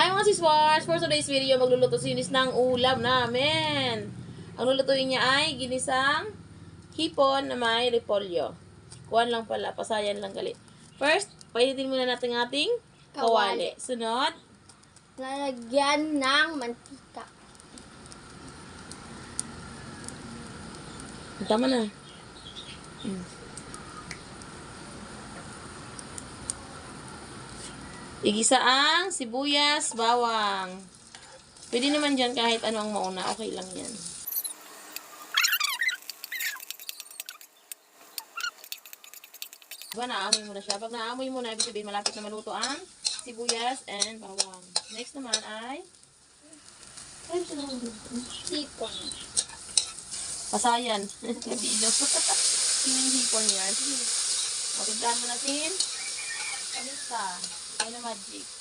Hi mga siswars! For today's video, magluluto si Eunice ng ulam namin. Ang lulutuin niya ay ginisang hipon na may repolyo. Kuwan lang pala, pasayan lang gali. First, painitin muna natin ating kawali. Sunod, Lalagyan ng mantika. tama na. Igisa ang sibuyas, bawang. Pwede naman dyan kahit ano ang mauna. Okay lang yan. Diba, naamoy mo na siya. Pag naamoy mo na, ibig sabihin malapit na maluto ang sibuyas and bawang. Next naman ay Hipon. pasayan. Hindi, no? Yung hipon yan. O, tignan mo natin. Kamisa. Ay na magic.